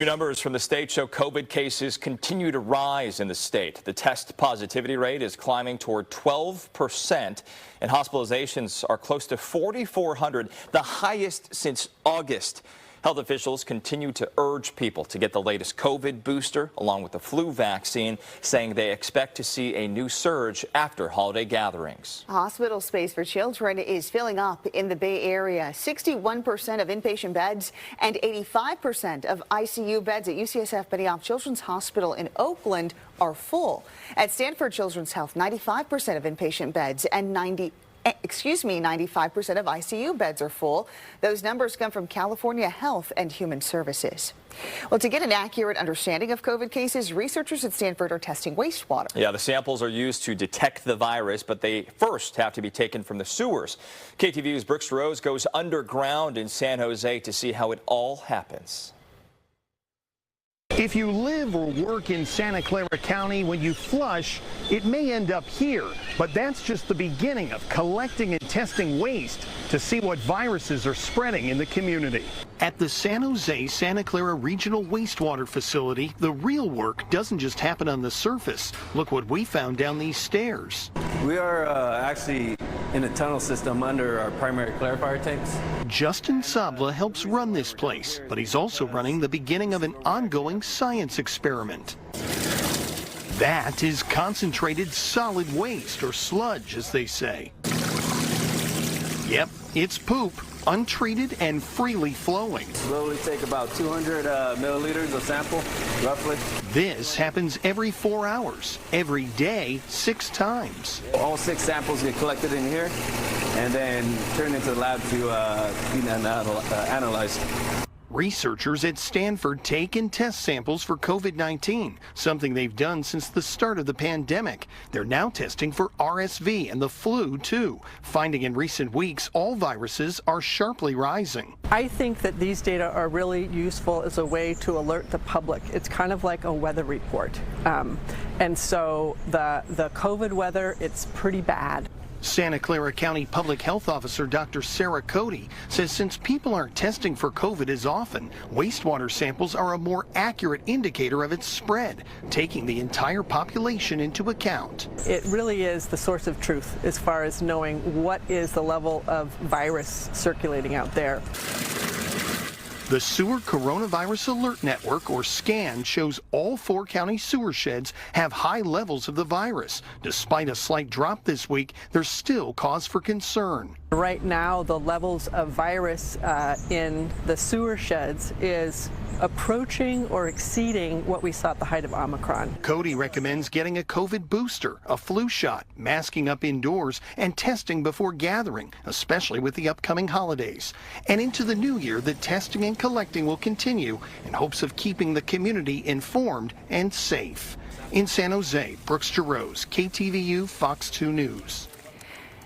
New numbers from the state show COVID cases continue to rise in the state. The test positivity rate is climbing toward 12%, and hospitalizations are close to 4,400, the highest since August. Health officials continue to urge people to get the latest COVID booster along with the flu vaccine, saying they expect to see a new surge after holiday gatherings. Hospital space for children is filling up in the Bay Area. 61% of inpatient beds and 85% of ICU beds at UCSF Benioff Children's Hospital in Oakland are full. At Stanford Children's Health, 95% of inpatient beds and 95% of ICU beds are full. Those numbers come from California Health and Human Services. Well, to get an accurate understanding of COVID cases, researchers at Stanford are testing wastewater. Yeah, the samples are used to detect the virus, but they first have to be taken from the sewers. KTVU's Brooks Rose goes underground in San Jose to see how it all happens. If you live or work in Santa Clara County, when you flush, it may end up here. But that's just the beginning of collecting and testing waste to see what viruses are spreading in the community. At the San Jose Santa Clara Regional Wastewater Facility, the real work doesn't just happen on the surface. Look what we found down these stairs. We are actually in a tunnel system under our primary clarifier tanks. Justin Sabla helps run this place, but he's also running the beginning of an ongoing science experiment. That is concentrated solid waste, or sludge, as they say. Yep, it's poop, untreated and freely flowing. Slowly take about 200 milliliters of sample, roughly. This happens every 4 hours, every day, 6 times. All 6 samples get collected in here and then turned into the lab to be analyzed. Researchers at Stanford take and test samples for COVID-19, something they've done since the start of the pandemic. They're now testing for RSV and the flu, too, finding in recent weeks all viruses are sharply rising. I think that these data are really useful as a way to alert the public. It's kind of like a weather report. And so the COVID weather, it's pretty bad. Santa Clara County Public Health Officer Dr. Sarah Cody says since people aren't testing for COVID as often, wastewater samples are a more accurate indicator of its spread, taking the entire population into account. It really is the source of truth as far as knowing what is the level of virus circulating out there. The Sewer Coronavirus Alert Network, or SCAN, shows all 4 county sewer sheds have high levels of the virus. Despite a slight drop this week, there's still cause for concern. Right now, the levels of virus in the sewer sheds is approaching or exceeding what we saw at the height of Omicron. Cody recommends getting a COVID booster, a flu shot, masking up indoors, and testing before gathering, especially with the upcoming holidays. And into the new year, the testing and collecting will continue in hopes of keeping the community informed and safe. In San Jose, Brooks Rose, KTVU, Fox 2 News.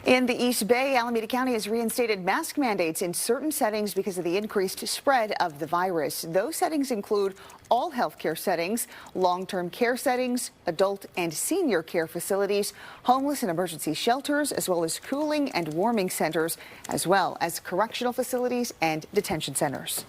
In the East Bay, Alameda County has reinstated mask mandates in certain settings because of the increased spread of the virus. Those settings include all healthcare settings, long-term care settings, adult and senior care facilities, homeless and emergency shelters, as well as cooling and warming centers, as well as correctional facilities and detention centers.